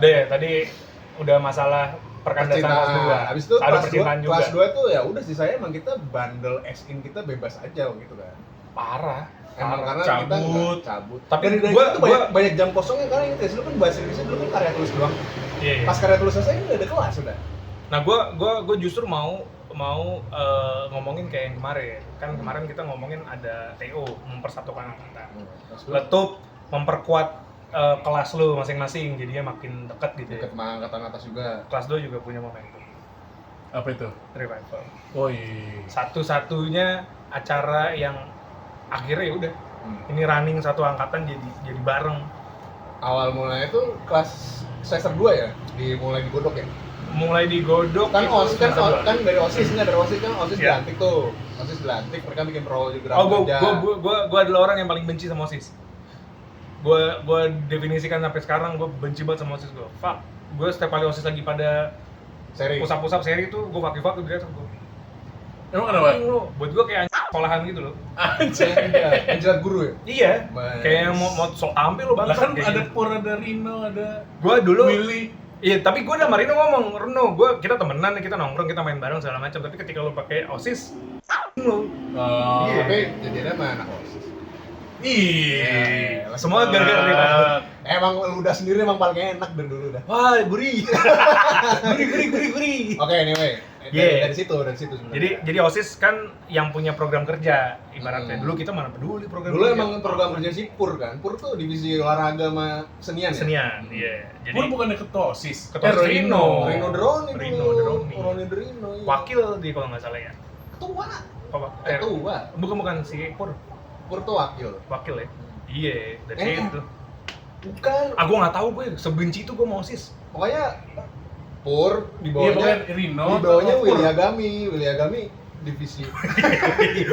Tadi udah masalah perkandasan kelas 2. Habis itu ada percintaan juga. Kelas 2 tuh ya udah sih, saya emang kita bandel as-in kita bebas aja gitu kan. Parah. Emang karena cabut. kita nggak cabut. Tapi dari gua- itu banyak jam kosongnya karena inget ya, lu kan bahasa Indonesia dulu kan karya tulis doang. Iya. Pas karya tulis selesai udah ada kelas udah. Nah, gua justru mau ngomongin kayak yang kemarin. Kan kemarin kita ngomongin ada TO, mempersatukan angkatan. Letup memperkuat kelas lu masing-masing, jadinya makin dekat gitu ya. Deket sama angkatan atas juga. Kelas 2 juga punya momentum. Apa itu? Revival. Oh iya. Satu-satunya acara yang akhirnya ya udah ini running satu angkatan jadi bareng. Awal mulanya itu kelas semester 2 ya, dimulai digodok ya. Mulai digodok Kan itu OSIS semester dua. kan dari OSIS kan OSIS Iya. dilantik tuh. OSIS dilantik, mereka bikin program Oh, kerja. gue adalah orang yang paling benci sama OSIS. Gue definisikan sampai sekarang gue benci banget sama OSIS gue. Fuck, gue setiap kali OSIS lagi pada Seri. pusat-pusat seri itu gue fuck dia tuh gue. Emang kenapa? Buat gue kayak sekolahan gitu loh. Anjir. Penjilat guru ya? Iya. Mas. Kayak mau sok tampil lo Lah bangsa. kan ada Pur, ada Rino, ada Gue dulu. Willy. Iya, tapi gue udah sama Rino ngomong, Reno, kita temenan, kita nongkrong, kita main bareng segala macam. Tapi ketika lo pakai OSIS, lo. Oh. Iya. Tapi jadinya sama anak OSIS. Iya. Semua gara-gara dia. Emang lu udah sendiri emang paling enak dari dulu dah. Wah, gurih. gurih. Oke, anyway. Yeah. Dari situ sebenarnya. Jadi OSIS kan yang punya program kerja ibaratnya. Hmm. Dulu kita mana peduli program Dulu kerja. emang program kerja si Pur kan. Pur tuh divisi olahraga sama senian ya. Senian, iya. Jadi Pur bukannya ketosis. Ketua Rino. Rino Droni Rino dulu. Droni. Roni Drino. Iya. wakil di kalau nggak salah ya. Ketua. Apa? Ketua. Bukan si Pur, Pur tuh wakil ya. Iya, dari situ. Bukan. Aku nggak tahu gue sebenci itu gue mau OSIS. Pokoknya Pur di Iya, bawahnya pokoknya Rino. di bawahnya Pur. Willy Agami divisi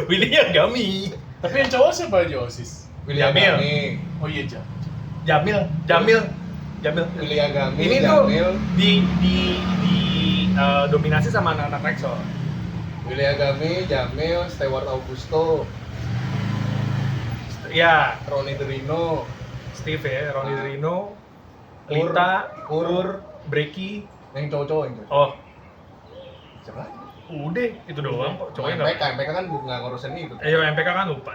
Willy Agami. Tapi yang cowok siapa aja OSIS? Willy Jamil. Agami. Oh iya, Ja. Jamil. Willy Agami. Ini tuh Jamil. dominasi sama anak-anak Rexol. Willy Agami, Jamil, Stewart Augusto, Ya, Roni Drino, Steve ya, Ronny Ah. Rino, Pur, Lita, Pur. Pur, Brecky. yang cowok-cowok itu. Oh, Siapa lagi? udah itu doang kok. Cowoknya MPK, nggak. MPK kan nggak ngurusin itu. MPK kan lupa.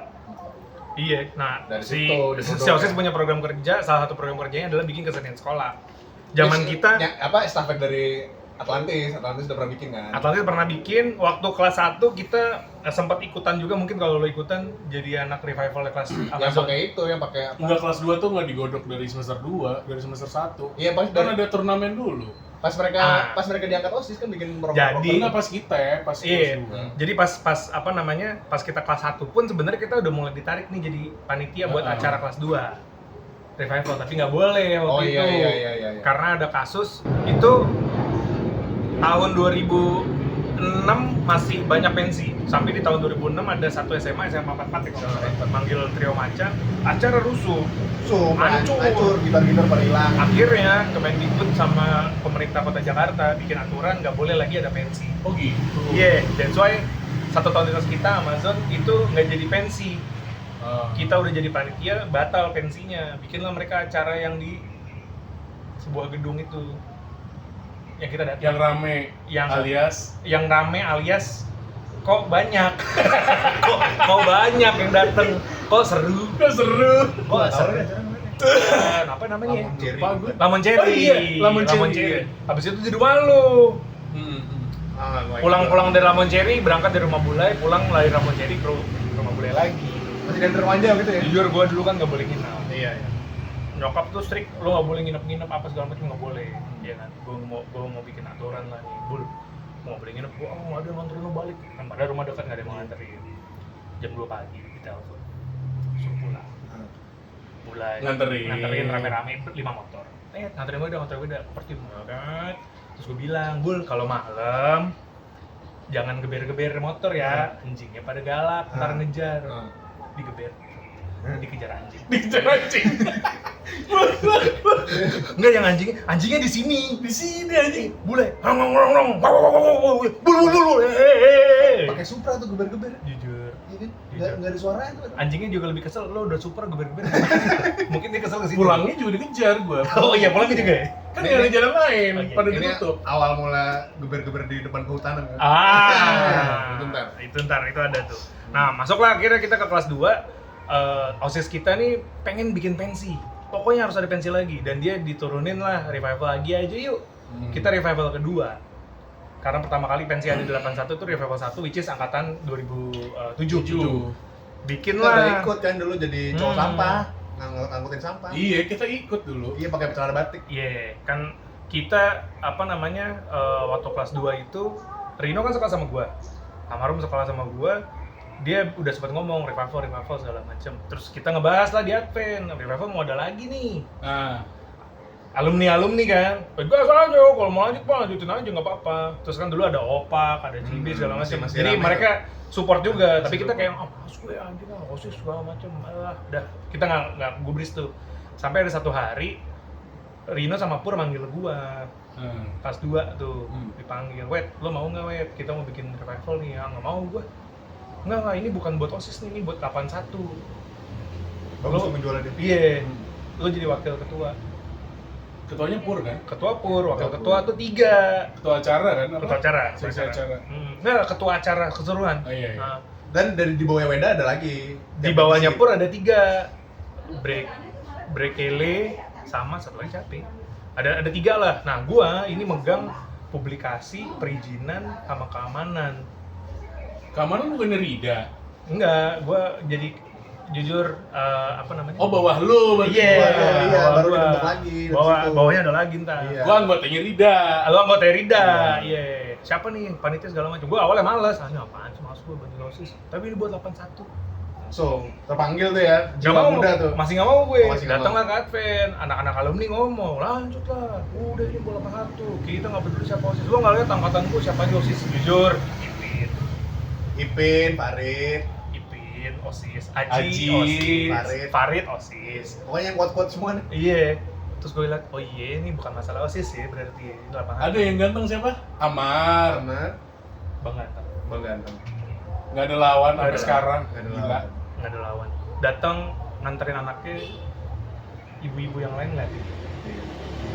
Iya, nah Dari si situ, digodok OSIS ya. punya program kerja. Salah satu program kerjanya adalah bikin kesenian sekolah. Zaman kita apa estafet dari Atlantis udah pernah bikin kan? Atlantis pernah bikin. Waktu kelas 1 kita sempat ikutan juga, mungkin kalau lo ikutan jadi anak revival kelas Yang Amazon. pakai itu, yang pakai apa? Enggak, kelas 2 tuh enggak digodok dari semester 2, dari semester 1. Iya, pas Kan ada turnamen dulu. pas mereka diangkat OSIS kan bikin program. Jadi- Enggak pas kita ya, pas Iya. kelas 2. Jadi pas kita kelas 1 pun sebenarnya kita udah mulai ditarik nih jadi panitia buat Ah. acara kelas 2 revival, tapi nggak boleh waktu Oh itu. iya. Karena ada kasus itu tahun 2006 masih banyak pensi. Sampai di tahun 2006 ada satu SMA 44 ya kalau nggak salah, manggil Trio Macan, acara rusuh. Hancur. gitar pada hilang. Akhirnya Kemendikbud sama pemerintah Kota Jakarta bikin aturan nggak boleh lagi ada pensi. Oh gitu. Iya, that's why satu tahun di atas kita Amazon itu nggak jadi pensi. Kita udah jadi panitia, batal pensinya. Bikinlah mereka acara yang di sebuah gedung itu. Yang kita datang. Yang rame Yang rame alias kok banyak. kok banyak yang datang. Kok seru. Kok seru. Apa namanya ya? Lamon Cherry. Lupa gue. Lemon Cherry. Oh iya, Lemon Cherry. Habis itu di rumah lu. Ah, Pulang dari Lemon Cherry, berangkat dari rumah Bulai, pulang dari Lemon Cherry ke rumah Bulai lagi. masih dan remaja gitu ya. Jujur gue dulu kan nggak boleh nginep. Iya. Nyokap tuh strict, lo nggak boleh nginep apa segala macam nggak boleh. Iya kan, gue mau bikin aturan lah nih, Bul. Mau boleh nginep, gue mau ada nganterin lo balik. Kan padahal rumah dekat nggak ada yang mau nganterin. Jam 2 pagi ditelepon, suruh pulang. Bulai nganterin rame-rame 5 motor. Nganterin gue udah percuma kan. Terus gue bilang, Bul, kalau malam jangan geber-geber motor ya, anjingnya pada galak, ntar ngejar. Digeber, dikejar anjing. Enggak, yang anjingnya di sini anjing. Bule. Bul. Pakai Supra tuh geber-geber. Jujur. Iya kan? Jujur. Nggak ada suaranya tuh. Anjingnya juga lebih kesel, lo udah super geber-geber. Mungkin dia kesel ke sini. Pulangnya juga dikejar gue. Oh iya, pulangnya juga ya. Kan nggak ada jalan lain, Oke. pada Ini ditutup. awal mula geber-geber di depan kehutanan kan. Itu ntar itu ada tuh. Nah, masuklah akhirnya kita ke kelas 2. OSIS kita nih pengen bikin pensi. Pokoknya harus ada pensi lagi dan dia diturunin lah revival lagi aja yuk. Kita revival kedua. Karena pertama kali pensi ada di 81 tuh revival 1 which is angkatan 2007. Bikin Kita udah lah. ikut kan dulu jadi cowok Hmm. sampah, ngangkutin sampah. Iya, kita ikut dulu. Iya pakai celana batik. Iya, kan kita waktu kelas 2 itu Rino kan sekolah sama gua. Amarum sekolah sama gua. Dia udah sempat ngomong revival segala macem. Terus kita ngebahas lah di Advent, revival mau ada lagi nih. Nah, Alumni kan, gas aja, kalau mau lanjut Pak, lanjutin aja nggak apa-apa. Terus kan dulu ada Opak, ada Cibi segala macam. masih Jadi rame mereka support juga, Masih tapi kita support. kayak masuk gue anjing lah, OSIS segala macam. Udah, kita nggak gubris tuh. Sampai ada satu hari Rino sama Pur manggil gua pas 2 tuh dipanggil, "Wet, lo mau nggak Wet? Kita mau bikin revival nih." "Ya nggak mau gua." Nggak, ini bukan buat OSIS nih, ini buat 81. Bagus Lo- tuh menjualnya dia. Iya, lo jadi wakil ketua. ketuanya Pur kan? Ketua Pur, wakil Ketua ketua tuh 3. Ketua acara kan? Apa? Ketua acara, Seksi acara. Nggak, ketua acara keseluruhan. Oh iya, iya. Nah, Dan dari di bawah Weda ada lagi. di bawahnya Pur ada 3. Brekele sama satu lagi siapa? Ya? Ada 3 lah. Nah, gua ini megang publikasi, perizinan, sama keamanan. Keamanan bukannya Rida? Enggak, gua jadi jujur Oh, bawah lu berarti. Iya, Iya, bawah baru gua. dibentuk lagi dari situ. Bawahnya ada lagi ntar. Iya. Gua anggotanya Rida. Lo anggota Rida, Iya. iya. Siapa nih panitia segala macam? Gua awalnya males, apaan sih masuk gua bantu OSIS. Tapi ini buat 81. So, terpanggil tuh ya. Gak Jiwa mau, muda tuh. masih gak mau gue. Masih nggak Datanglah ke Advent, anak-anak alumni ngomong, lanjut lah. Udah ini bola 81. Kita nggak peduli siapa OSIS. Lo nggak lihat angkatan gue siapa aja OSIS. Jujur, Ipin, Farid. Ipin, OSIS, Aji, Aji, OSIS, Farid. Farid, OSIS. Pokoknya yang kuat-kuat semua nih. Iya. Terus gue lihat, oh iya ini bukan masalah OSIS ya berarti. Ini lapangan. Ada yang ganteng siapa? Amar. Karena banget. Bang ganteng. Nggak ada lawan Nggak sampai ada. sekarang. Nggak ada Gila. lawan. Nggak ada lawan. Datang nganterin anaknya, ibu-ibu yang lain nggak sih?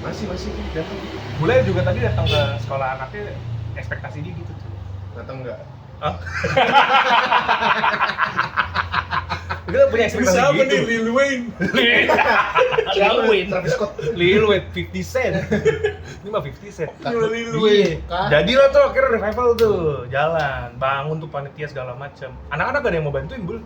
Masih datang. Bule juga tadi datang ke sekolah anaknya, ekspektasi dia gitu tuh. Datang enggak? Hah? Kita punya ekspektasi Siapa gitu. nih Lil Wayne? Lil Wayne. Travis Scott. Lil Wayne 50 cent. Ini mah 50 cent. Lil Iya. Wayne. Kak. Jadi lo tuh akhirnya revival tuh, jalan, bangun tuh panitia segala macam. Anak-anak gak ada yang mau bantuin, Bul.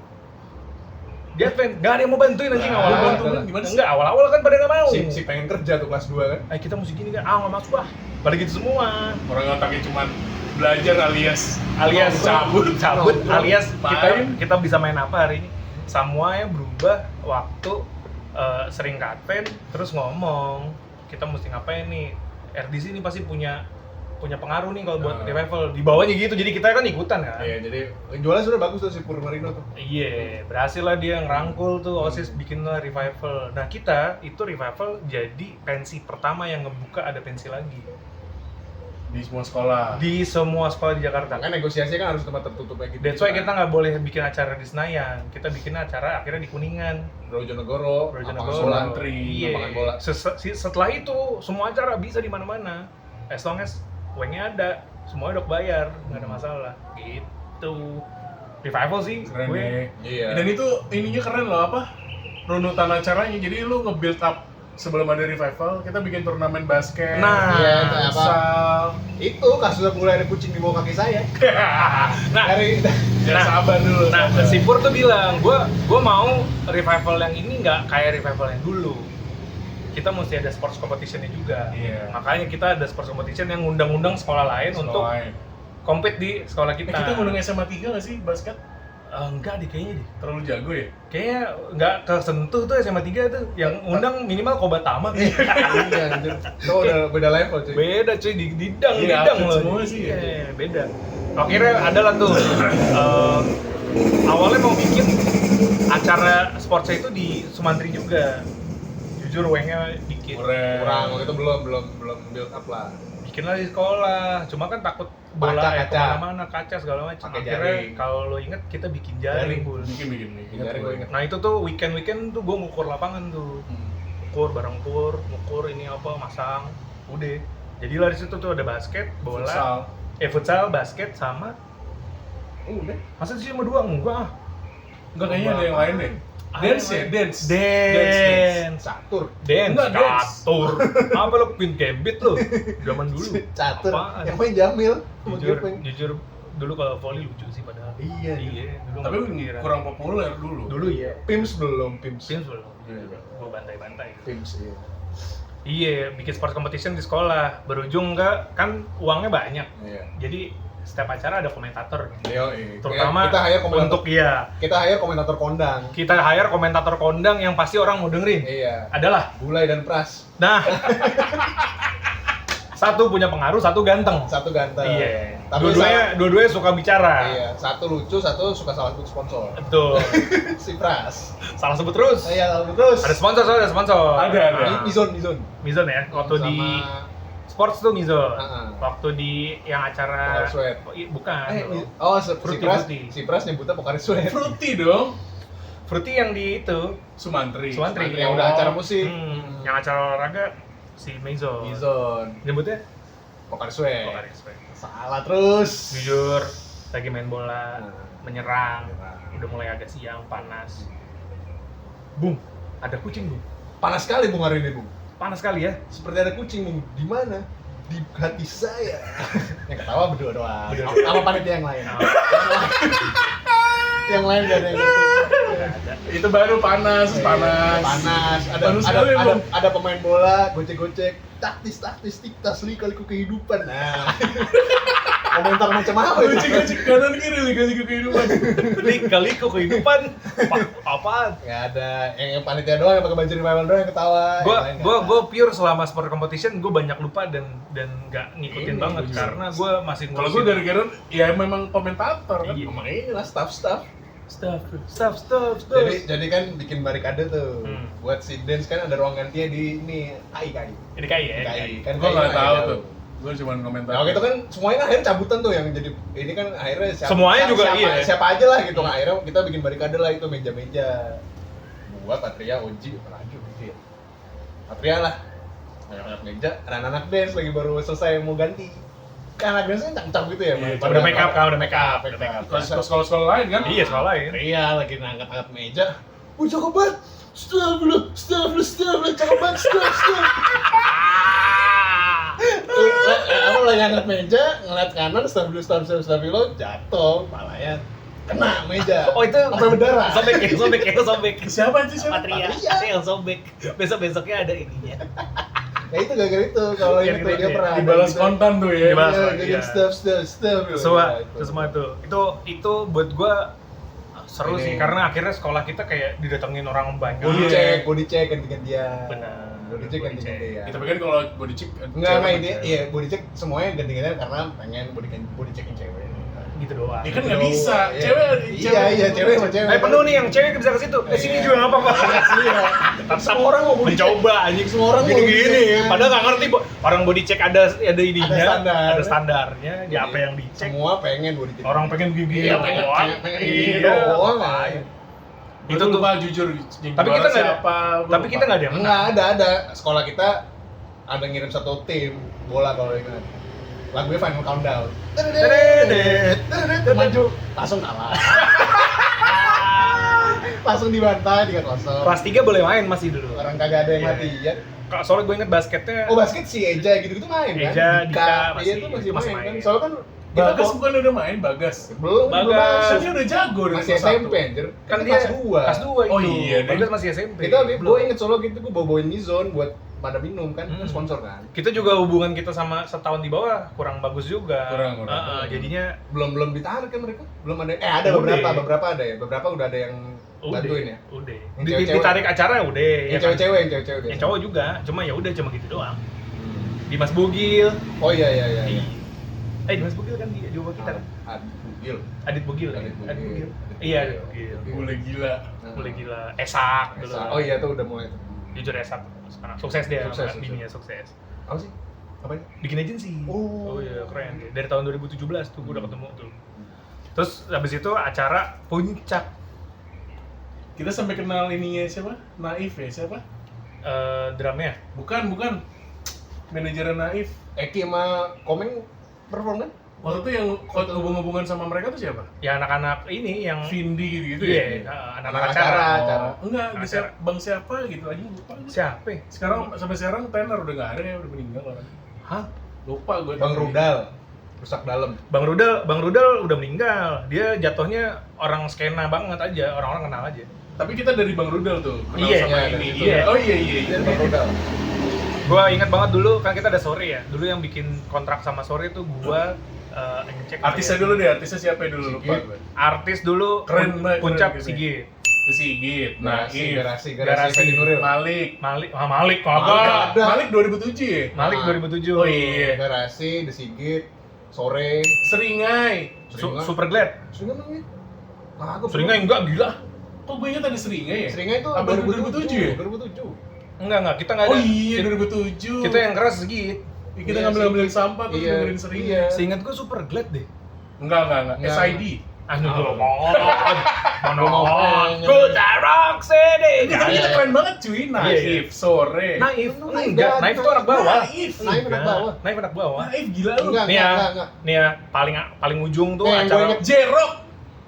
Dia Advent, gak ada yang mau bantuin anjing Nah, awal-awal. bantuin gimana sih? Enggak, awal-awal kan pada gak mau. Si pengen kerja tuh kelas 2 kan. Kita mesti gini kan, nggak masuk ah. Pada gitu semua. Orang otaknya cuman belajar alias cabut Nongkrong. alias Main. kita bisa main apa hari ini. Semuanya berubah waktu sering ke Advent terus ngomong kita mesti ngapain nih. RDC ini pasti punya pengaruh nih kalau buat revival. Di bawahnya gitu. Jadi kita kan ikutan kan. Iya, jadi jualnya sudah bagus tuh si Pur Marino tuh. Iya, berhasil lah dia ngerangkul tuh OSIS bikin lah revival. Nah, kita itu revival jadi pensi pertama yang ngebuka ada pensi lagi di semua sekolah. di semua sekolah di Jakarta. Kan negosiasi kan harus tempat tertutup kayak gitu. That's why kita nggak boleh bikin acara di Senayan. Kita bikin acara akhirnya di Kuningan, Brojonegoro, Brojonegoro. lapangan Solantri, Iya. lapangan bola. Setelah itu semua acara bisa di mana-mana. As long as uangnya ada, semuanya udah bayar, nggak ada masalah. Gitu. Revival sih, Keren gue. deh. Iya. Dan itu ininya keren loh, apa? Runutan acaranya. Jadi lu nge-build up sebelum ada revival, kita bikin turnamen basket. Nah, Iya, itu apa? futsal. Itu kasusnya mulai ada kucing di bawah kaki saya. nah, Dari Ya Nah, sabar dulu. nah, sabar. si Pur tuh bilang, gua mau revival yang ini nggak kayak revival yang dulu. Kita mesti ada sports competition-nya juga. Iya. Makanya kita ada sports competition yang ngundang-undang sekolah lain Sekolah untuk lain. compete di sekolah kita. Kita ngundang SMA 3 nggak sih basket? Enggak deh kayaknya deh. Terlalu jago ya? Kayaknya nggak kesentuh tuh SMA 3 tuh. Yang undang minimal Kobatama. iya, anjir. Itu udah beda level cuy. Beda cuy, di didang Iya, didang atlet loh. semua sih ya. Iya, beda. Akhirnya ada lah tuh. Awalnya mau bikin acara sportsnya itu di Sumantri juga. Jujur uangnya dikit. Kurang, waktu itu belum build up lah. Bikin lah di sekolah. Cuma kan takut bola Kaca. kemana-mana, kaca segala macam. Pakai Akhirnya jaring. kalau lo inget kita bikin jaring, Jaring. Bul. Bikin. Ingat gue ingat. Nah itu tuh weekend tuh gue ngukur lapangan tuh. ngukur ini apa, masang, udah. Jadilah di situ tuh ada basket, bola, Futsal. futsal, basket sama Udah. masa sih cuma 2? Enggak. Enggak, kayaknya ada yang lain deh. Ada Dance yang ya, lain. dance. Dance. Catur. Dance, Enggak, dance. catur. Apa lo Queen Gambit lo? Zaman dulu. Catur. Apaan? Yang main Jamil. Sama Jujur, Gepeng. jujur dulu kalau volley lucu sih padahal. Iya. Dulu Tapi nggak kepikiran. kurang populer dulu. Dulu iya. Pims belum, Pims. Sims belum. Iya. Gua bantai-bantai. Pims iya. Iya, bikin sports competition di sekolah. Berujung enggak kan uangnya banyak. Iya. Jadi setiap acara ada komentator. Iya. Terutama kita hire komentator, untuk kita hire komentator kondang. kita hire komentator kondang yang pasti orang mau dengerin. Iya. Adalah. Bulai dan Pras. Nah. Satu punya pengaruh, satu ganteng. Satu ganteng. Iya. Tapi Dua-duanya suka bicara. Iya, satu lucu, satu suka salah sebut sponsor. Betul. Si Pras. Salah sebut terus. Iya, salah sebut terus. Ada sponsor, soalnya ada sponsor. Ada. Nah, Mizon. Mizon ya. Waktu Sama di sports tuh Mizon. Heeh. Waktu di yang acara Pokari Sweat. bukan. Si Fruity, Pras, Fruity. si Pras nyebutnya Pokari Sweat. Fruity dong. Fruity yang di itu. Sumantri. Sumantri. Yang udah acara musik. Yang acara olahraga si Mizon. Mizon. Nyebutnya Pokari Sweat. Pokari Sweat. Salah terus. Jujur, lagi main bola, Nah. menyerang, Menyerang. udah mulai agak siang, panas. Bung, ada kucing, Bung. Panas sekali Bung hari ini, Bung. Panas sekali ya. Seperti ada kucing, Bung. Di mana? Di hati saya. Yang ketawa berdua doang. Berdua. Sama panitia yang lain. Yang lain gak ada yang ngerti. Ada. Itu baru panas. Panas. Panas sekali, Bung. Ada pemain bola, gocek-gocek. Taktis, tiktas, lika-liku kehidupan. Nah. Komentar macam apa itu? Gocek-gocek kanan kiri liga-liga kehidupan. Kali kehidupan. Apaan? Gak ada. Yang panitia doang yang pakai baju revival doang yang ketawa. Gue pure selama sport competition gue banyak lupa dan nggak ngikutin Ini, banget iya. karena gue masih Kalau gue dari Karen, ya memang komentator kan. Iya. Emang inilah staff. staff. Jadi kan bikin barikade tuh. Buat si dance kan ada ruang gantinya di ini KI. Ini kayak ya. KI. Kan Gue nggak KI tahu tahu. tuh. Gue cuma komentar. Nah, gitu kan semuanya kan akhirnya cabutan tuh yang jadi ini kan akhirnya Semuanya juga siapa, iya. Siapa aja lah gitu. Nah, akhirnya kita bikin barikade lah itu meja-meja. Gua, Patria, Oji, Raju gitu ya. Patria lah. Anak-anak meja, anak-anak dance lagi baru selesai mau ganti. Kan anak dance kan cakep-cakep gitu ya. Iya, pada- udah make up kan, udah make up. Sekolah-sekolah lain kan? Iya, sekolah lain. Iya, lagi ngangkat-ngangkat meja. Cakep banget. Stop lu, cakep banget, stop. Apa lagi angkat meja, ngeliat kanan, stabilo, jatuh, palanya kena meja. Oh itu sampai berdarah. sobek. Siapa itu siapa? Patria yang sobek. Besoknya ada ininya. Ya itu gara-gara itu kalau Yang itu itu dia ya. pernah Dibalas kontan tuh ya. Dibalas. Iya, Iya. jadi stop. Semua itu buat gua seru Ini. sih karena akhirnya sekolah kita kayak didatengin orang banyak. Body check ganti-gantian. Benar. Body check Body ganti-gantian. Tapi kan kalau body check Enggak, ini iya body check semuanya ganti-gantian karena pengen body checkin cewek. Gitu doang. Ya kan nggak bisa. Iya. Cewek Cewek sama cewek. Penuh nih yang cewek bisa ke situ. Sini juga nggak apa-apa. Iya. Semua orang mau body check. Mencoba anjing Semua orang mau gini-gini. body check. Padahal nggak ngerti, orang body check ada ininya, standar. ada standarnya, di apa yang dicek. Semua pengen body check. Orang pengen gini Iya, pengen gini doang. Itu lupa jujur. yang Tapi juara kita nggak ada. siapa, gua Tapi lupa. kita nggak ada yang menang. Enggak ada. Sekolah kita ada ngirim satu tim bola kalau ingat. Lagunya Final Countdown. Maju, langsung kalah. Langsung dibantai 3-0. Kelas 3 boleh main masih dulu. Orang kagak ada yang Iya. mati ya. Soalnya gue inget basketnya. Oh basket si Eja gitu-gitu main kan? Eja, Dika, iya itu masih masih main kan. main. Soalnya kan Bagas Bagas bukan udah main, Bagas. belum Bagas. Kan dia udah jago dari masih kelas satu. SMP anjir. kan Kita dia kelas 2. kelas 2 itu. Oh iya, deh. Bagas masih SMP. Kita Belum. gue inget solo gitu gue bawain Mizon buat pada minum kan, Hmm. sponsor kan. Kita juga hubungan kita sama setahun di bawah kurang bagus juga. Kurang. Jadinya Belum ditarik kan mereka? Belum ada. Ada Udah. beberapa ada ya. Beberapa udah ada yang bantuin ya. Udah. Yang cewek-cewek. Ditarik acara udah. Yang ya kan? cewek-cewek, yang cewek Yang biasa. cowok juga, cuma ya udah cuma gitu doang. Dimas Bugil. Oh iya. Dimas Bugil kan di Jawa kita kan? Adit Bugil. Adit Bugil. Adit Adit Bugil. Bugil. Iya, Adit Bugil. Boleh gila. Boleh gila. Esak dulu. Oh iya tuh udah mulai. Jujur Esak sekarang sukses dia, Sukses. bininya sukses. Apa sih? Apa ya? Bikin agency. Oh. Iya, keren dia. Dari tahun 2017 tuh gue udah ketemu tuh. Terus habis itu acara puncak. Kita sampai kenal ininya siapa? Naif ya siapa? drumnya. Bukan. Manajernya Naif. Eki sama Komeng perform kan? Waktu itu yang hubung-hubungan sama mereka tuh siapa? Ya anak-anak ini yang Vindi gitu iya, ya? anak-anak acara. acara. Oh, enggak, Anak bisa Bang siapa gitu aja lupa. Siapa? Ya? Sekarang sampai sekarang tenar udah nggak ada ya, udah meninggal orang. Hah? Lupa gue. Bang Rudal, rusak dalam. Bang Rudal udah meninggal. Dia jatuhnya orang skena banget aja, orang-orang kenal aja. Tapi kita dari Bang Rudal tuh kenal Iya, sama iya, ini. dari situ. Iya. Oh iya. Dari Bang Rudal. Gua ingat banget dulu kan kita ada Sore ya. Dulu yang bikin kontrak sama Sore itu gua ngecek Artisnya dulu deh, artisnya siapa ya dulu lupa Sigit. gue. Artis dulu Keren banget, Puncak keren gitu. Sigit. Sigit, Naif, Garasi Garasi. Nuril. Malik. Malik Malik kagak. ada. Malik 2007 ya? Malik Ah. 2007. Oh iya. Garasi, The Sigit, Sore, Seringai. Super Glad. Seringai namanya? Kagak. Seringai enggak gila. Kok gue ingat ada Seringai ya? Seringai itu Apa 2007 ya? 2007. Enggak, kita enggak ada. Oh iya 2007. Kita yang keras Sigit. Ya, kita Iya, ngambil-ngambilin Sigit. sampah terus Iya, dengerin Seringai. iya. Seingat gua Super Glad deh. Enggak. Enggak. SID. Anu Oh. Mono. Good rock city. Ini tapi kita keren banget cuy, Naif, Sore. Naif. Enggak, Enggak, Naif itu anak bawah. Naif. Naif anak bawah. Naif anak bawah. Naif gila lu. Enggak, Nih ya. enggak. Nih ya, paling ujung tuh Nih, yang gua acara inget. Jerok.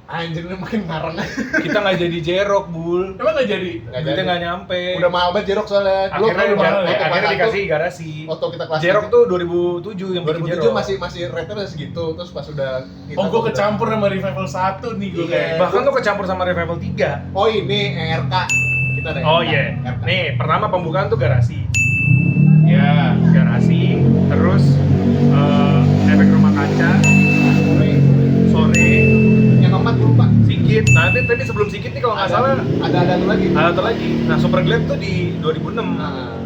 Anjir ini makin ngarang. kita nggak jadi jerok, Bul. Emang nggak jadi? Kita nggak nyampe. Udah mahal banget jerok soalnya. Dulu akhirnya kan mahal, waktu akhirnya kelas satu, dikasih garasi. Waktu kita kelas Jerok satu, tuh 2007 yang bikin 2007 jerok. masih rate-nya segitu. Terus pas udah kita Oh, gue udah- kecampur sama Revival 1 nih gue Iya. kayak. Bahkan tuh kecampur sama Revival 3. Oh ini RK. Kita ada Oh RK. iya. RK. Nih, pertama pembukaan tuh garasi. Ya. Garasi, terus efek rumah kaca, Sore, Yang keempat gue lupa. Sigit. Nah, tapi sebelum Sigit nih kalau nggak salah ada tuh lagi. ada satu lagi. Nah, Super Glad tuh di 2006. Nah,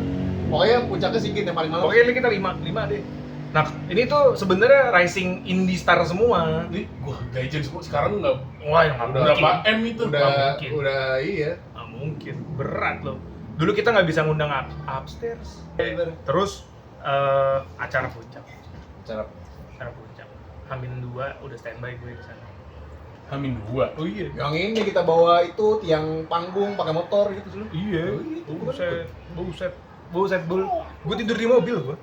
pokoknya puncaknya Sigit yang paling malam. Pokoknya kita 5 deh. Nah, ini tuh sebenarnya rising indie star semua. Ini wah legend semua sekarang nggak Wah, yang nggak mungkin. berapa M itu? Nggak mungkin. udah iya. Nggak mungkin. Berat loh. Dulu kita nggak bisa ngundang upstairs. Terus acara puncak. Cara Acara puncak. Hamin 2 udah standby gue di sana. Hamin 2. Oh iya. yang ini kita bawa itu tiang panggung pakai motor gitu dulu. Iya. Oh, iya, itu Buset, Bul. Gue tidur di mobil gua.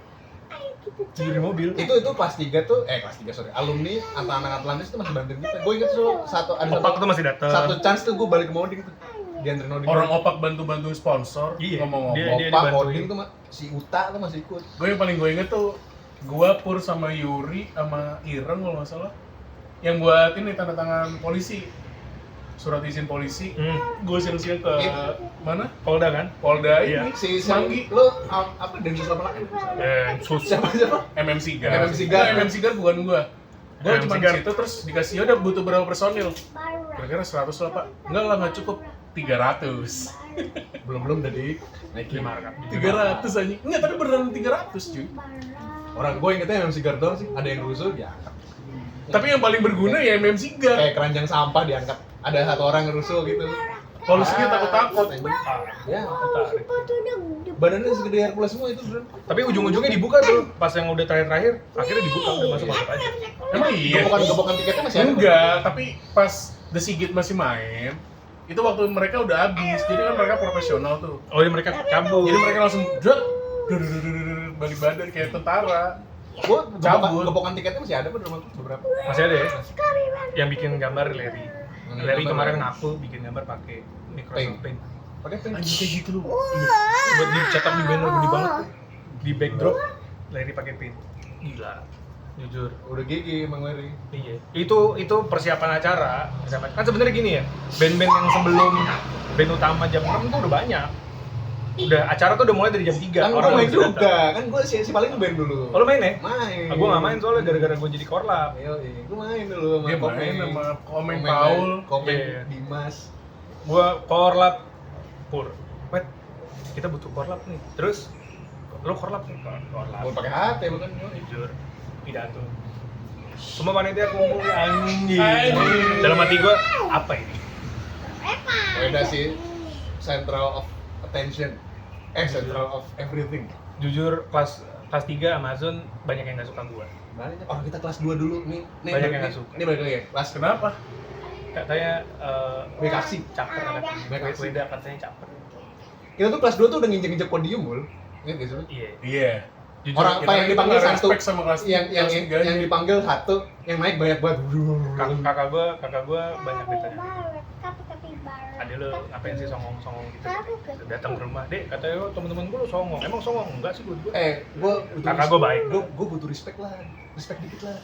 Tidur di mobil. Itu kelas 3 tuh kelas 3 sorry. Alumni anak Atlantis tuh masih bantuin kita. Gue inget tuh ada Opak tuh masih datang. satu chance tuh gue balik ke Moding tuh. Dianterin Moding. Orang opak bantu-bantu sponsor. Iya, Ngomong-ngomong. dia Opak dibantuin. Moding tuh si Uta tuh masih ikut. Gue yang paling gue inget tuh gua Pur sama Yuri sama Ireng kalau nggak salah yang buat ini tanda tangan polisi, surat izin polisi. Gue siang-siang ke mana? Polda kan? Polda Iya. ini Si Semanggi. lo apa Densus 88? Sus. Siapa? MM Sigar. MM Sigar. Nah, MM Sigar bukan gua. Gua MM cuma di Sigar. situ terus dikasih udah butuh berapa personil? Kira-kira 100 lah, Pak. Enggak lah, nggak cukup. 300. Belum dari naikin. 300 aja. Enggak, tapi beneran 300, cuy. Orang gue ingetnya MC Gardor sih, ada yang rusuh diangkat. Tapi yang paling berguna ya MM Sigar. Kayak keranjang sampah diangkat. Ada satu orang yang rusuh gitu. Polisinya takut-takut. Ya, badannya segede Hercules semua itu, Bro. Tapi ujung-ujungnya dibuka tuh. Pas yang udah terakhir-terakhir, akhirnya dibuka udah masuk aja. Emang iya? Gepokan tiketnya masih ada. Enggak, tapi pas The Sigit masih main, itu waktu mereka udah habis. Jadi kan mereka profesional tuh. Oh, ini mereka cabut. Jadi mereka langsung drat, balik badan kayak tentara. Gue Cabut. gepokan tiketnya masih ada di rumah beberapa. Masih ada ya? Yang bikin gambar Larry. Yang Larry gambar kemarin Larry. ngaku bikin gambar pakai Microsoft Paint. Pakai pen. Anjing kayak gitu loh. Buat dicetak di banner gede banget tuh. Di backdrop Larry pakai Paint. Gila. Jujur. Udah gigi Bang Larry. Iya. Itu persiapan acara. Kan sebenarnya gini ya. Band-band yang sebelum band utama jam 6 tuh udah banyak. Udah acara tuh udah mulai dari jam 3. Kan gue Orang main udah bisa datang. juga, kan gue si paling ngeband dulu. Oh, lu main ya? Main. Gue gak main soalnya gara-gara gue jadi korlap. Ayo, gue main dulu sama Dia Komeng. main sama Komeng Paul. Komeng Iya. Dimas. Gue korlap Pur. Wait, kita butuh korlap nih. Terus lu korlap nih? Korlap. Gue pakai HT bukan. Jujur. Pidato. Semua panitia kumpul anjing. Anjing. Dalam hati gue, apa ini? Beda sih central of attention. Central of everything. Jujur kelas 3 Amazon banyak yang gak suka gue. Banyak. Orang kita kelas 2 dulu nih. Banyak yang nggak suka. Ini balik lagi ya. Kelas Kenapa? Katanya Bekaksi. caper katanya. Bekaksi. Beda katanya caper. Kita tuh kelas 2 tuh udah nginjek-nginjek podium, Bul. Ingat gak sih? Lu? Iya. Iya. Jujur, Orang Kita- apa yang kita dipanggil nggak satu, respect sama kelas yang tiganya. dipanggil satu, yang naik banyak banget. kakak gua banyak ditanya. Tapi Adek lu ngapain sih songong-songong gitu? Datang ke rumah, "Dek, katanya lu temen-temen gua lu songong." Emang songong? Enggak sih buat gua. Gua Kakak gua baik. Gua butuh respect dikit lah.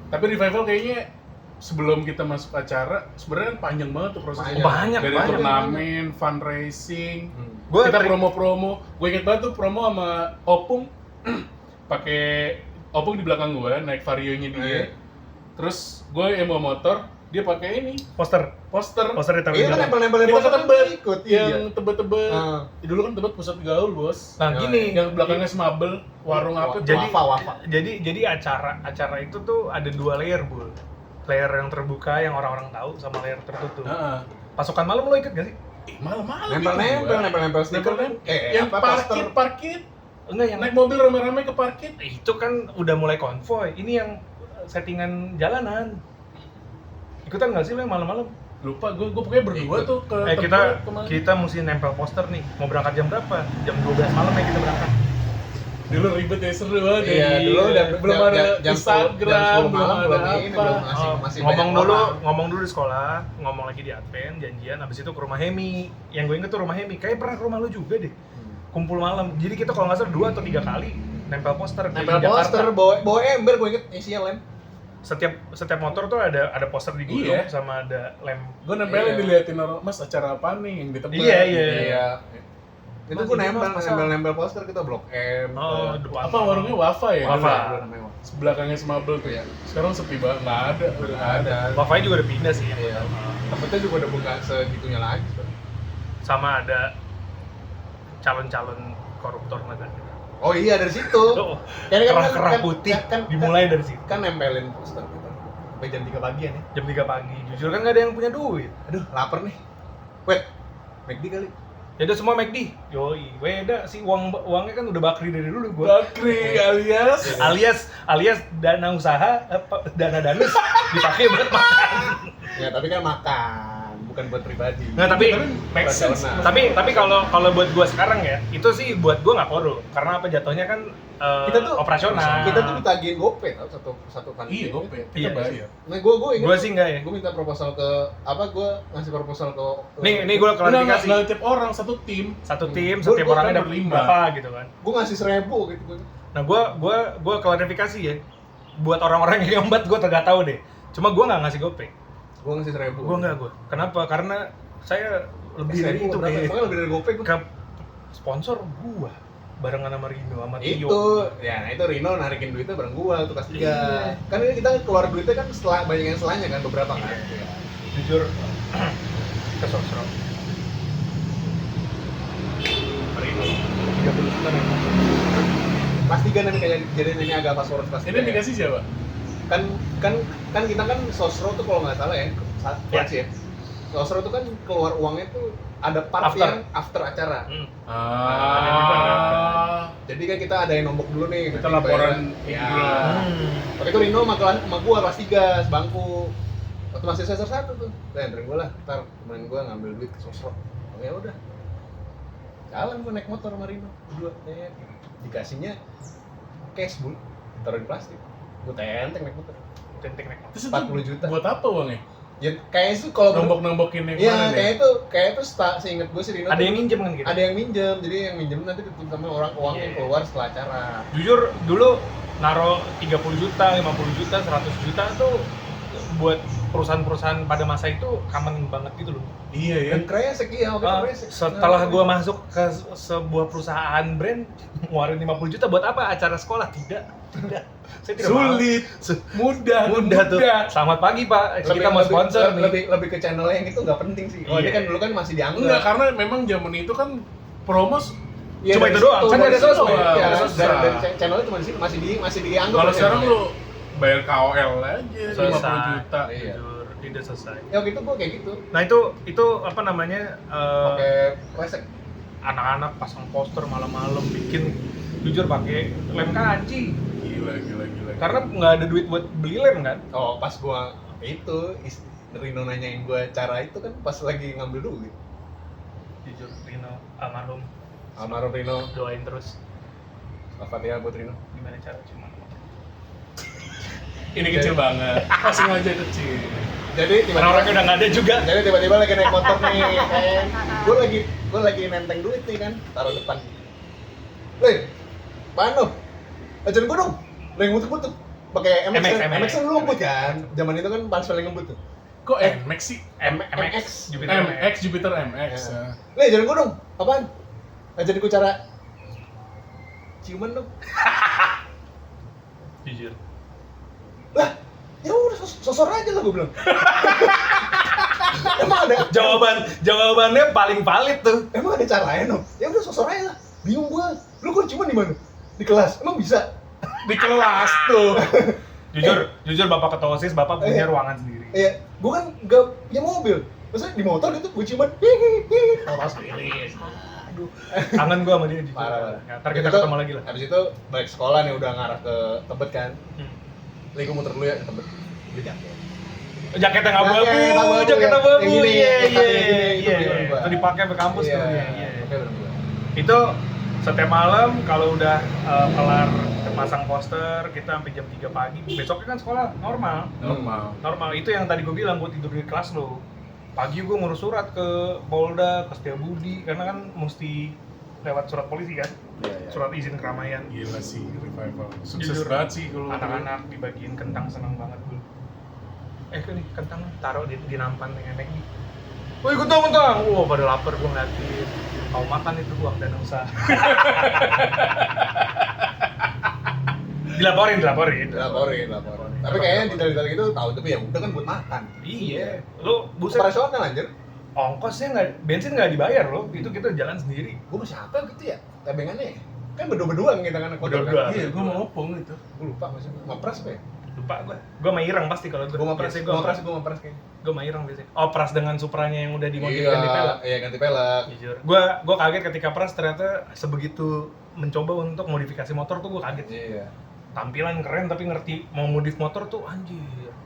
Tapi revival kayaknya sebelum kita masuk acara sebenarnya kan panjang banget tuh prosesnya. Banyak. Dari banyak. turnamen, fundraising, Gua kita tri- promo-promo. Gue inget banget tuh promo sama Opung pakai Opung di belakang gue naik Vario-nya dia. Iya. Terus gue yang bawa motor, dia pakai ini poster poster ditaruh Iya di kan belakang. nempel-nempelin Kita poster kan ketebet ikut. yang Iya. tebet-tebet. Ah. Dulu kan tebet pusat gaul, Bos. Nah, gini, Yang belakangnya Smabel, warung apa tuh? jadi Wafa. jadi acara itu tuh ada 2 layer, Bul. Layer yang terbuka yang orang-orang tahu sama layer tertutup. Heeh. Pasukan malam lo ikut gak sih? Malam-malam Nempel-nempel stiker. Nempel-nempel. Yang parkir. Enggak, yang Naik mobil rame-rame ke parkir. itu kan udah mulai konvoy. Ini yang settingan jalanan. Ikutan nggak sih lo yang malam-malam? Lupa gue pokoknya berdua Ikut. tuh ke Kita Tebet kemarin. kita mesti nempel poster nih. Mau berangkat jam berapa? Jam 12 malam ya kita berangkat. Dulu ribet ya, seru banget Iya, dulu belum ada Instagram, belum ada apa. Ngomong dulu di sekolah, ngomong lagi di Advent, janjian, habis itu ke rumah Hemi. Yang gue inget tuh rumah Hemi, kayak pernah ke rumah lu juga deh. Kumpul malam. Jadi kita kalau nggak salah 2 atau 3 kali nempel poster di Nempel Jakarta. poster, bawa ember, gue inget isinya lem. Setiap motor tuh ada poster di gulung Iya. sama ada lem. Gue nempelin Iya. diliatin orang, Mas acara apa nih yang ditebak? Iya. Itu Mas, gue ini Mas, nempel poster kita Blok M. Oh, depan. Apa warungnya Wafa ya? Wafa. Dulu. Namanya Wafa. Sebelakangnya Smabel tuh. Iya. Sekarang sepi banget, nggak ada. Udah nggak ada. Wafai juga udah pindah sih. Iya. Tempatnya juga udah buka segitunya lagi. Sama ada calon-calon koruptor negara. Oh iya dari situ. Oh, Kan- kerah-kerah putih kan dimulai dari situ. kan nempelin poster gitu. Sampai jam 3 pagian ya. Jam 3 pagi. Jujur kan nggak ada yang punya duit. Aduh, lapar nih. Wait, McD kali. Ya udah semua McD. Yoi, beda sih uangnya kan udah bakri dari dulu gua. Bakri alias Alias dana usaha dana danus dipakai buat makan. Ya, tapi kan makan, bukan buat pribadi. Nah, tapi make sense. Operasional. tapi kalau buat gua sekarang ya, itu sih buat gua nggak korup. Karena apa jatuhnya kan Kita tuh- operasional. Kita tuh ditagihin GoPay tau satu panitia. Iya, gope. Kita Iya. bayar. Nah, gue ingat. Gua sih enggak ya. Gue minta proposal ke gue ngasih proposal ke Nih gua klarifikasi. Nggak tiap orang, satu tim. Satu tim, Gua- setiap gua orangnya kan dapat berlima. berapa gitu kan. gue ngasih 1.000 gitu gue. Nah, gua klarifikasi ya. Buat orang-orang yang ngembat gua nggak tahu deh. Cuma gua nggak ngasih GoPay. Gue ngasih 1.000. Gua nggak gua. Kenapa? Karena saya lebih dari itu berapa? deh. Pokoknya lebih dari GoPay gue. Ke sponsor gua barengan sama Rino sama Tio. Itu, ya nah itu Rino narikin duitnya bareng gua tuh kelas 3. Iya. Kan ini kita keluar duitnya kan setelah banyak yang selanya kan beberapa kan. Iya. Jujur ke sosro. Rino 30 juta nih. Kelas 3 nih kayak jadi ini agak favorit kelas 3. Ini dikasih siapa? Kan kita kan sosro tuh kalau nggak salah ya, koreksi ya. Sosro tuh kan keluar uangnya tuh ada part After. yang after acara. Jadi kan kita ada yang nombok dulu nih. Kita nanti laporan bayaran. Ya. mingguan. Waktu itu Rino sama gua kelas 3 sebangku. Waktu masih semester 1 tuh. Udah anterin gua lah. Ntar temen gua ngambil duit ke sosro. Oh ya udah. Jalan gua naik motor sama Rino berdua. Dikasihnya cash, Bul. Taruh di plastik. Gua tenteng naik motor. Tentek nek. Terus itu 40 juta. buat apa uangnya? Ya kayaknya itu kalau Nombok-nombokin yang Iya, kemarin ya? kayak itu seinget gue sih Rino. Ada tuh- yang minjem kan gitu. ada yang minjem, jadi yang minjem nanti ditutup sama orang uang yang Iya. keluar setelah acara. Jujur dulu naro 30 juta, 50 juta, 100 juta tuh buat perusahaan-perusahaan pada masa itu common banget gitu loh. Iya ya. Dan kresek iya, waktu itu kresek. Setelah gua masuk ke sebuah perusahaan brand ngeluarin 50 juta buat apa? Acara sekolah? Tidak. Saya tidak mau. Sulit, mudah Tuh. Selamat pagi Pak, kita mau sponsor nih. lebih ke channel yang itu nggak penting sih. Kalau Iya. dia kan dulu kan masih dianggap. Enggak, karena memang zaman itu kan promos. Iya, cuma dari itu doang, situ, kan dari ada situ, sosmed. iya, Ada sosmed. dari channelnya cuma di situ masih dianggap. Kalau ya sekarang channelnya. lu bayar KOL aja 50 juta. Iya. Jujur, tidak selesai. Ya waktu itu gua kayak gitu. Nah itu apa namanya? Pakai kresek. Anak-anak pasang poster malam-malam bikin jujur pakai lem kaci. Gila. Karena nggak ada duit buat beli lem kan? Oh, pas gua itu Rino nanyain gua cara itu kan pas lagi ngambil duit. Jujur Rino almarhum Almarhum Rino. Doain terus. Al-Fatihah buat Rino. Gimana cara cuma Ini kecil banget. Oh, sengaja kecil. Jadi karena orangnya udah nggak ada juga. Jadi tiba-tiba lagi naik motor nih, gue lagi nenteng duit nih kan, taruh depan. Leh, apaan lo? Ajarin gue dong. Lo yang ngebut-ngebut pakai MX kan lu ngebut kan? Zaman itu kan pas paling ngebut tuh. Kok MX sih? MX Jupiter MX Jupiter MX. Ya. Leh, ajarin gue dong. Apaan? Ajarin gue cara ciuman dong. Jujur. Lah, ya udah sosor aja lah gue bilang. Emang ada Jawabannya paling valid tuh. emang ada caranya dong? Ya udah sosor aja lah. Bingung gue. Lu kok ciuman di mana? Di kelas. Emang bisa? Di kelas tuh. Jujur bapak ketua OSIS, bapak punya ruangan sendiri. Iya, gue kan gak punya mobil. Maksudnya di motor gitu gue ciuman. Hihihi. Oh, sendiri. Aduh, kangen gua sama dia jujur. Parah. Ya, ntar kita ketemu lagi lah. Habis itu balik sekolah nih udah ngarah ke Tebet kan. Lagi gue muter dulu ya ke Tebet. Dia jaket. Jaketnya abu-abu, Jaket jaket abu-abu, abu-abu. yang gini, Iya, yang iya, gini, iya. itu beneran gua. Itu dipakai ke kampus tuh. Iya, Iya. oke bener gua. Itu setiap malam kalau udah kelar pasang poster, kita sampai jam 3 pagi. Besoknya kan sekolah normal. Normal. Itu yang tadi gue bilang, gue tidur di kelas lo. Pagi gue ngurus surat ke Polda, ke Setiabudi, karena kan mesti lewat surat polisi kan. Iya. Surat izin keramaian. Gila sih revival. Sukses Jujur, banget sih kalau anak-anak dibagiin kentang senang banget gue. Nih kentang taruh di nampan yang enek nih. Woi kentang. Wah pada lapar gue ngeliatin. Mau makan itu uang dana usaha. Dilaporin. Tapi kayaknya detail-detail gitu tahu tapi ya udah kan buat makan. Iya. Lu buset. Operasional anjir. Ongkosnya nggak, bensin nggak dibayar loh. Itu kita jalan sendiri. Gue masih apa gitu ya? Tebengannya ya? Kan berdua-berdua kita kan Berdua. iya, gue mau opong itu. Gue lupa maksudnya. Ngepres apa ya? Lupa gue. Gue sama Ireng pasti kalau Gue ngepres kayaknya. Gue sama Ireng biasanya. Oh pras dengan Supranya yang udah dimodifikasi ganti pelek. Iya, ganti pelek. Jujur. Gue kaget ketika pras ternyata sebegitu mencoba untuk modifikasi motor tuh gue kaget. Iya. Tampilan keren tapi ngerti mau modif motor tuh anjir.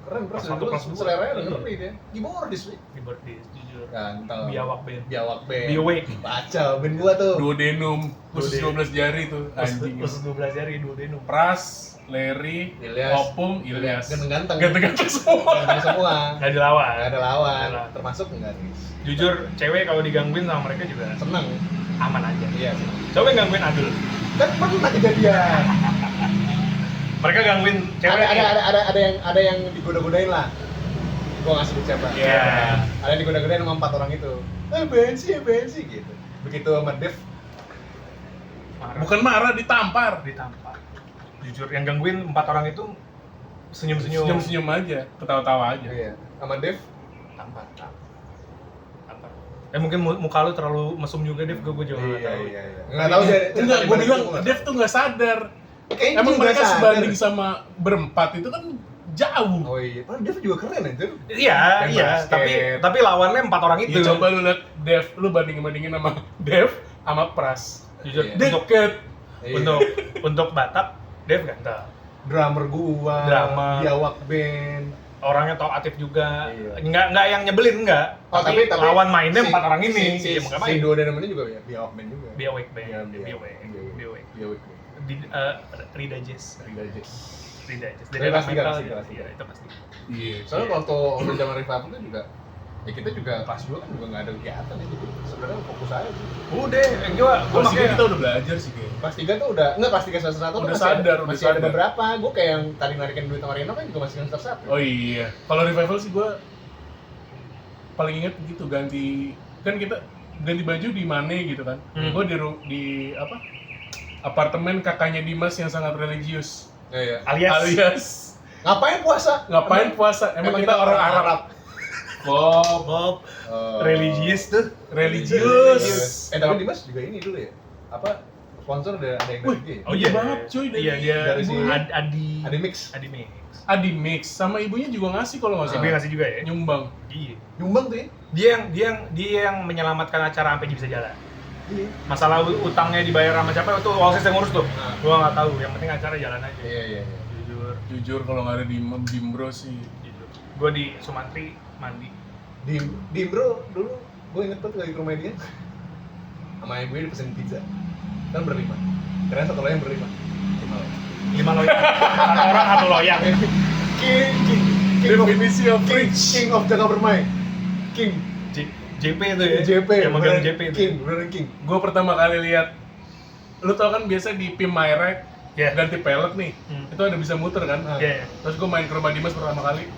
Keren Pas pres. satu, Dulu pas dua. seleranya udah Iya. ngerti dia. Keyboard di sweet. Keyboard disc, jujur. Ganteng. Biawak band. Biawak band. Biawak. Baca band gua tuh. Duodenum, khusus Duodenum. 12 jari tuh anjing. Khusus 12 jari duodenum. Pras, Leri, Ilyas. Opung, Ilyas. Ganteng-ganteng. Ganteng-ganteng semua. Ganteng semua. Nggak dilawan. Gak ada lawan. Nggak ada. Termasuk enggak Riz. Jujur, cewek kalau digangguin sama mereka juga Seneng. aman aja. Iya sih. Coba gangguin Adul. Kan pernah kejadian. Mereka gangguin cewek. Ada yang digoda-godain lah. Gua ngasih sebut siapa. Iya. Ada yang digoda-godain sama 4 orang itu. Bensi gitu. Begitu sama Dev, Marah. Bukan marah, ditampar. Ditampar. Jujur, yang gangguin 4 orang itu senyum-senyum. Senyum-senyum aja, ketawa-tawa aja. iya. Sama Dev, Tampar. Mungkin muka lu terlalu mesum juga, Dev. Gue juga nggak tahu. Iya. Nggak tahu deh. Enggak, gue bilang Dev tuh nggak sadar. Kayaknya Emang juga mereka sadar. sebanding sama berempat itu kan jauh. Oh iya, padahal Dev juga keren anjir. Iya, Main iya. basket. Tapi lawannya 4 orang itu. Ya, coba lu lihat Dev, lu bandingin sama Dev sama Pras. Jujur, Iya. Deket. Iya. untuk Batak, Dev ganteng. Drummer gua, Drummer. biawak band. Orangnya talkatif juga. Iya. Nggak yang nyebelin enggak. Oh, tapi lawan mainnya 4 orang ini. Si Ya, makanya main. dua dan namanya juga ya, biawak band juga. Biawak band. Iya, Biawak. Biawak band. Rida Jazz. Rida Jazz. Rida Jazz. Tapi Dari pasti metal pasti, juga. pasti. Iya, itu pasti. Iya. Soalnya waktu zaman revival itu juga ya kita juga kelas 2 kan juga nggak ada kegiatan ya, jadi sebenarnya fokus aja sih. Udah, gua Kelas tiga makanya kita udah belajar sih kayaknya. Kelas 3 tuh udah, enggak kelas 3 semester 1 tuh Udah masih sadar, ada, udah masih ada sadar. beberapa. Gue kayak yang tadi narikin duit sama Reno kan juga masih semester 1. Oh iya. Kalau revival sih gua paling inget gitu ganti kan kita ganti baju di Mane gitu kan. Gua di apa? Apartemen kakaknya Dimas yang sangat religius. Iya. Alias Ngapain puasa? ngapain puasa? Emang kita orang Arab. Bob religius tuh. Religius. Tapi Dimas juga ini dulu ya. Apa sponsor ada yang dari dia. ya? Oh iya banget cuy dari Iya, dia dari si Adi Adi Mix. Adi Mix. Adi Mix sama ibunya juga ngasih kalau nggak Dia salah. ngasih juga ya? Nyumbang. Iya. Nyumbang tuh ya. Dia yang menyelamatkan acara sampai bisa jalan. Iya. Masalah utangnya dibayar sama siapa itu OSIS yang ngurus tuh. Nah. Gua nggak tahu, yang penting acara jalan aja. Iya. Jujur kalau nggak ada di Bimbro sih. Jujur. Gua di Sumantri mandi. Di Bro dulu gue inget banget lagi ke rumah dia. sama ibu ini pesen pizza. Kan berlima. Keren satu loyang berlima. 5 loyang. Satu orang 1 loyang. King Definisi of rich. King of Jaga Bermain. King. JP itu ya. JP. Yang megang JP itu. King, beneran King. Gue pertama kali lihat, lu tau kan biasa di PIM Myrek Iya. ganti pelek nih, itu ada bisa muter kan? Iya. Terus gue main ke rumah Dimas pertama kali,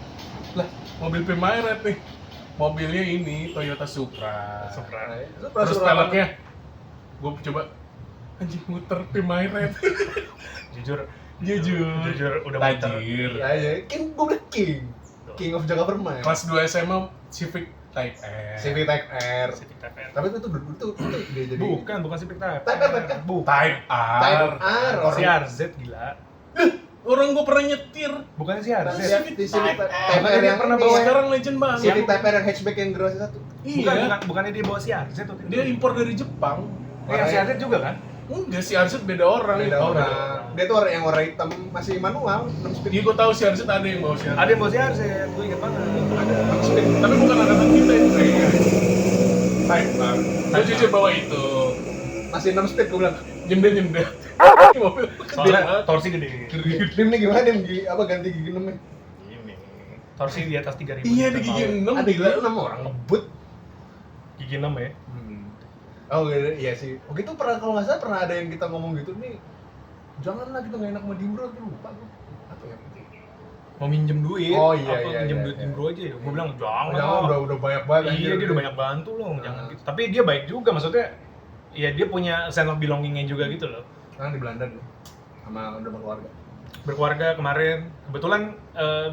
lah mobil PIM Myrek nih, mobilnya ini Toyota Supra. Terus peleknya, gue coba anjing muter PIM Myrek. Jujur udah Tajir. Ya, King, gue bilang King. King of Jaga Bermain. Kelas 2 SMA Civic Type R. CV Type R. Civic Type R. Tapi itu dia jadi Bukan Civic Type Type R. Bukan. Type R. Type R. Si RZ gila. Orang gue pernah nyetir. Bukan si RZ. Di sini Type Type R R yang pernah ini bawa ya. Sekarang legend banget. CV Type R yang hatchback yang generasi 1. Iya. Bukannya dia bawa si RZ tuh. Dia impor dari Jepang. Si RZ juga kan? Enggak, si Arset beda orang. Beda Oh, orang. Dia tuh orang yang warna hitam masih manual, 6 speed. Iya, gue tahu si Arset ada yang bawa si Arset. Ada yang bawa si RZ, gue inget banget. Ada 6 speed. Tapi bukan angkatan kita itu kayaknya. Type R. Gue jujur bawa itu. Masih 6 speed gue bilang. Jembet. Mobil Soalnya banget. torsi gede. Dim nih gimana Dim? Apa ganti gigi 6 nya? Ini. Torsi di atas 3.000. Iya, di gigi 6 Ada gila 6 orang ngebut. Gigi 6 ya. Oh iya sih. Waktu itu pernah kalau nggak salah pernah ada yang kita ngomong gitu nih. Janganlah kita nggak enak sama Dimbro, tuh lupa gue. Apa ya? Mau minjem duit. Oh, iya, Apa iya, minjem iya, duit iya. Dimbro aja ya. Gue bilang jangan. Jangan udah banyak banget. Iya, anjir. dia udah banyak bantu loh, jangan Nah. gitu. Tapi dia baik juga, maksudnya ya dia punya sense of belonging-nya juga gitu loh. Sekarang di Belanda nih. Sama udah berkeluarga. Berkeluarga kemarin, kebetulan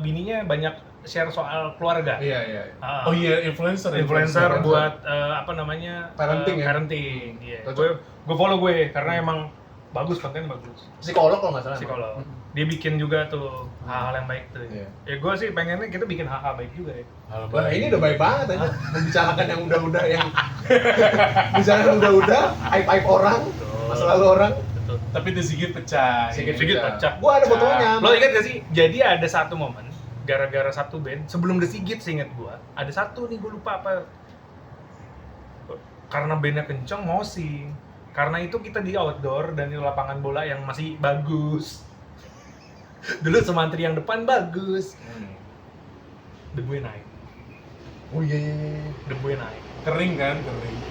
bininya banyak share soal keluarga. Iya. Ah. Oh iya, influencer Buat apa namanya Parenting ya? parenting. Iya. Cocok. Gue follow gue karena emang bagus, konten bagus. Psikolog kalau nggak salah. Psikolog. Dia bikin juga tuh hal-hal yang baik tuh. Iya. Ya gue sih pengennya kita bikin hal-hal baik juga ya. Wah, ini udah baik banget aja. Membicarakan yang udah-udah yang bicarakan udah-udah, aib-aib orang, masa lalu orang. Betul. Tapi itu Sigit pecah. Sigit Sigit pecah. Gua ada fotonya. Lo ingat gak sih? Jadi ada satu momen gara-gara satu band sebelum The Sigit, seinget gua ada satu nih, gua lupa apa, karena bandnya kenceng mosing, karena itu kita di outdoor dan di lapangan bola yang masih bagus. Dulu semantri yang depan bagus, debunya naik, Oh iya. debunya naik, Kering kan?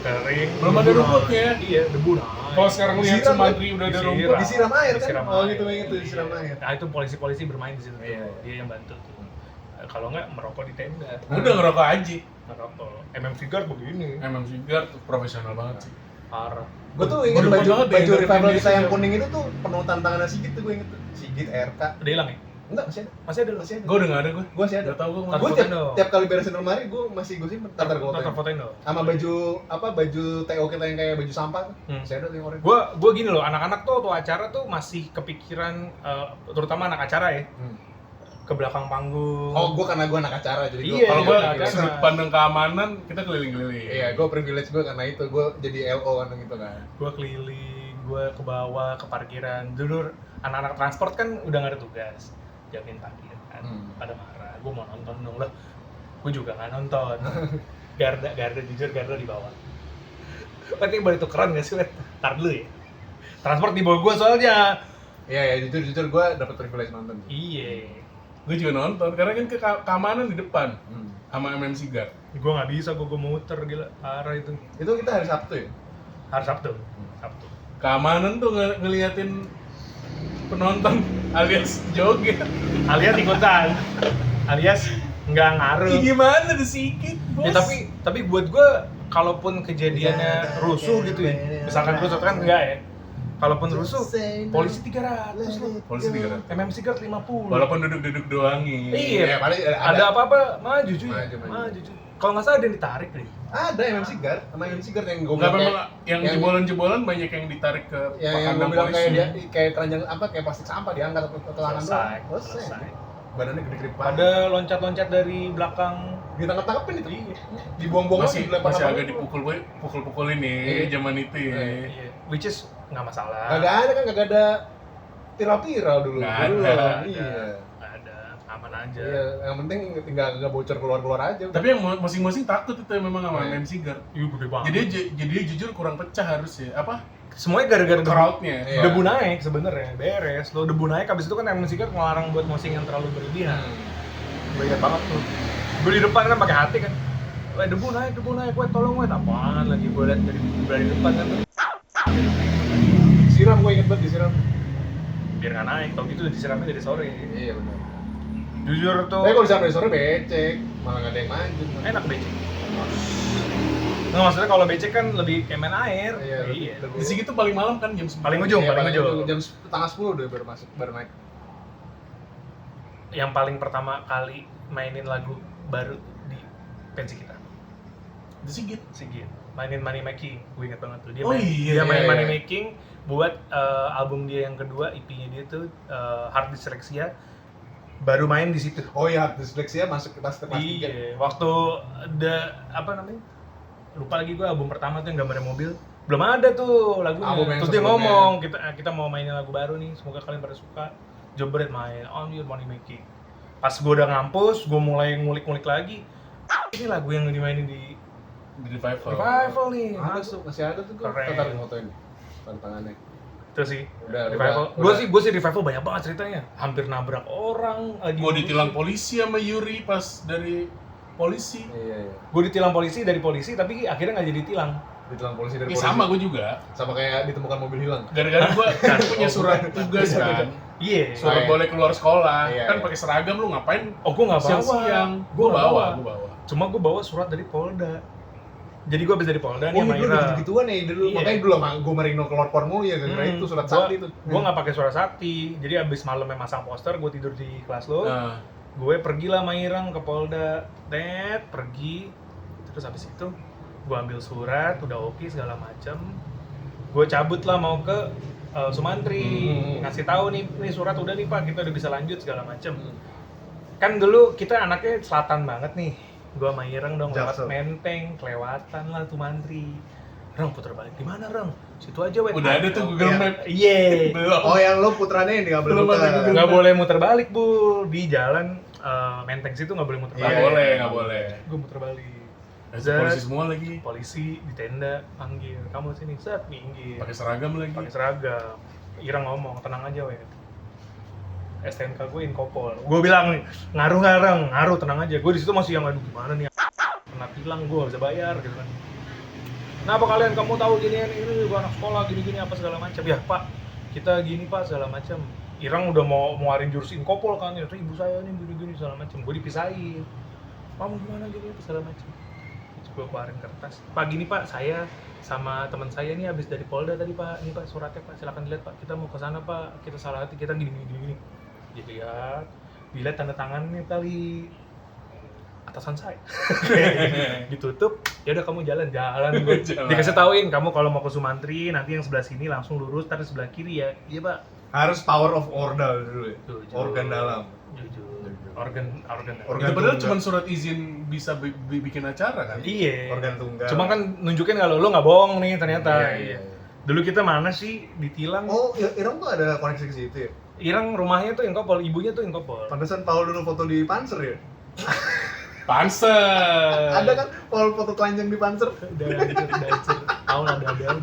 kering, Belum ada debu rumputnya. naik. Iya, debu naik. Kalau sekarang lihat Disiram, Sumantri udah ada Disiram. rumput. Disiram air kan? Disiram Oh air. gitu inget tuh, disiram air. Nah itu polisi-polisi bermain di situ tuh. Iya. Dia yang bantu tuh. Kalau nggak merokok di tenda. Udah ngerokok aja. Merokok. MM Figure begini. Emang Sigit tuh profesional banget sih. Parah. Gue tuh Gua inget lupa baju banget deh, revival Indonesia. kita yang kuning itu tuh penuh tantangan Sigit tuh gue inget tuh. Sigit, RK. Udah hilang ya? Enggak, masih ada. Masih ada loh. Masih ada. Gue udah nggak ada gue. Gue masih ada. Udah tau gue Tar- mana. Gue fotoin dong. tiap kali beresin lemari gue masih gue simpen. Ntar gue Tar fotoin. fotoin dong. Sama baju baju TO kita yang kayak baju sampah tuh. Hmm. Masih ada tuh yang oranye. Gua gini loh, anak-anak tuh waktu acara tuh masih kepikiran, terutama anak acara ya, ke belakang panggung. Oh, gue karena gue anak acara jadi Iya, Kalau gue iya, sudut iya. pandang keamanan kita keliling-keliling. Iya, gue privilege gue karena itu gue jadi LO kan gitu kan. Gua keliling, gua ke bawah, ke parkiran. Dulu anak-anak transport kan udah nggak ada tugas, jagain parkir kan. Pada marah, gua mau nonton dong lah. Gua juga nggak nonton. Garda jujur Garda di bawah. Penting baru itu keren gak sih, Wet? Ntar dulu ya. Transport di bawah gua soalnya. Iya, jujur gue dapet privilege nonton. Iya. Gue juga nonton karena kan keamanan di depan sama MM Sigit. Gua nggak bisa, gua muter gila, parah itu. Itu kita hari Sabtu ya? Hari Sabtu. Sabtu. Keamanan tuh ngeliatin penonton alias joget. Alias ikutan. Alias nggak ngaruh. Ih, gimana The Sigit, bos? Ya, tapi buat gue, kalaupun kejadiannya rusuh gitu ya, misalkan rusuh kan enggak ya, kalaupun rusuh polisi 300 loh, polisi 300. MM Sigard 50. Walaupun duduk-duduk doang nih. Iya, paling ada apa-apa maju cuy, Maju. cuy. Kalau nggak salah ada yang ditarik deh. Ada MM Sigard, sama MM Sigard yang gue Enggak bilang memang yang jebolan-jebolan banyak yang ditarik ke yang gue kandang bilang kayak polisi. dia kayak keranjang apa kayak plastik sampah diangkat ke tangan Selesai, doang. selesai. Badannya gede-gede banget. Ada loncat-loncat dari belakang. Ditangkap-tangkapin itu. Dibuang-buang masih dilempar masih sama agak lu. dipukul-pukulin nih Iya. zaman itu ya. Iya, which is nggak masalah. Kagak ada kan, kagak ada viral-viral dulu. Nggak Dulu, ada, Iya. Nggak ada. aman aja. Iya, yang penting tinggal nggak bocor keluar aja. Tapi yang masing-masing takut itu memang sama MC Gar. Iya gede banget. Jadi dia jujur kurang pecah harusnya. Apa? Semuanya gara-gara Crowd-nya. Iya. debu naik sebenarnya, beres. Lo debu naik, abis itu kan MC kan ngelarang buat mosing yang terlalu berlebihan. Gue ingat banget tuh. Gue di depan kan pakai hati kan. Weh debu naik, weh tolong weh. Apaan lagi gue liat dari depan kan tuh. Disiram, gue inget banget disiram. Biar nggak naik, tau gitu disiramnya dari sore. Iya benar. Jujur tuh. Tapi kalau disiram dari sore becek, malah nggak ada yang lanjut. Enak becek. Nggak maksudnya kalau becek kan lebih kayak main air. Iya. Di sini tuh paling malam kan jam 9. Paling ujung, Iya, paling ujung. Jam setengah 10 udah baru naik. Yang paling pertama kali mainin lagu baru di pensi kita. Di Sigit. Sigit. Mainin Money Making, gue inget banget tuh. Dia Oh main, iya, dia main iya, Money iya. Making buat album dia yang kedua, EP-nya dia tuh Hard Dyslexia. Baru main di situ. Oh iya, disleksia masuk ke kelas 3. Iya, waktu apa namanya? Lupa lagi gue album pertama tuh yang gambarnya mobil. Belum ada tuh lagunya. Album yang Terus dia sebelumnya. ngomong, kita mau mainin lagu baru nih, semoga kalian pada suka. Jobret main On Your Money Making. Pas gue udah ngampus, gue mulai ngulik-ngulik lagi. Ini lagu yang dimainin di Di Revival. Revival nih, Ada masuk. tuh, masih ada tuh gue. Keren. Ntar fotoin tantangannya. Itu sih. Udah, Revival. udah. Gue sih Revival banyak banget ceritanya. Hampir nabrak orang. Gua ditilang polisi sama Yuri pas dari polisi. Iya. Gue ditilang polisi dari polisi, tapi akhirnya nggak jadi tilang. Ditilang polisi dari Ya, polisi. sama gua juga. Sama kayak ditemukan mobil hilang. Gara-gara gua punya surat tugas kan. Iya. Surat iya. boleh keluar sekolah. Iya, Kan iya. pakai seragam lu ngapain? Oh, gue nggak bawa. Siang-siang. Gua nggak bawa. Gua bawa. Cuma gue bawa surat dari Polda. Jadi gue habis dari Polda nih Oh, sama dulu Ira. gitu-gituan ya dulu. Iya. Makanya dulu sama gue Marino keluar mulu ya, gara-gara itu surat sakti tuh. Gue nggak pakai surat sakti. Jadi abis malamnya masang poster, gue tidur di kelas lo. Nah, Gue pergilah sama Irang ke Polda. Pergi. Terus abis itu gue ambil surat, udah oke segala macam. Gue cabut lah mau ke Sumantri, ngasih tahu nih surat udah nih Pak, kita udah bisa lanjut segala macam. Kan dulu kita anaknya selatan banget nih. Gua sama Ireng dong lewat Jaksel. Menteng, kelewatan lah tuh Mantri. Reng putar balik di mana Reng? Situ aja weh. udah ada tuh Google Iya. Map. Iya. Belum. Oh, yang lo putranya ini nggak boleh Belum ada putar. Google Nggak boleh muter balik bu di jalan Menteng situ nggak boleh muter Iya. Nggak balik. boleh, nggak boleh. Gue muter balik. Ada polisi semua lagi. Polisi di tenda panggil kamu sini set minggir. Pakai seragam lagi. Pakai seragam. Ireng ngomong tenang aja weh. STNK gue inkopol. Gue bilang nih ngaruh nggak Reng? Ngaruh tenang aja. Gue di situ masih yang aduh gimana nih? Kena tilang gue nggak bisa bayar gitu kan. Kenapa kalian kamu tahu ginian ini gue anak sekolah gini-gini apa segala macam ya Pak? Kita gini Pak segala macam. Ireng udah mau ngeluarin jurus inkopol kan ya. Terus ibu saya nih gini-gini segala macam. Gue dipisahin. Kamu gimana gini segala macam. Terus gue keluarin kertas. Pak gini Pak, saya sama teman saya nih habis dari Polda tadi Pak. Ini Pak suratnya Pak, silakan dilihat Pak. Kita mau ke sana Pak. Kita salah hati kita gini. Dilihat tanda tangannya kali atasan saya. Ditutup. Ya udah kamu jalan. Gue Jalan. dikasih tauin kamu kalau mau ke Sumantri nanti yang sebelah sini langsung lurus, ntar di sebelah kiri ya. Iya Pak. Harus power of order dulu ya. Jujur. Organ dalam. Jujur. Organ. Organ Itu padahal tunggal. cuma surat izin bisa bikin acara kan? Iya. Organ tunggal. Cuma kan nunjukin kalau lo nggak bohong nih ternyata. Iya. Dulu kita mana sih ditilang? Oh, Irang tuh ada koneksi ke situ ya? Ireng rumahnya tuh Inkopol, ibunya tuh Inkopol. Pantesan Paul dulu foto di Panzer ya? Panser. Ada kan Paul foto telanjang di Panzer? Udah hancur. Tahu lah udah.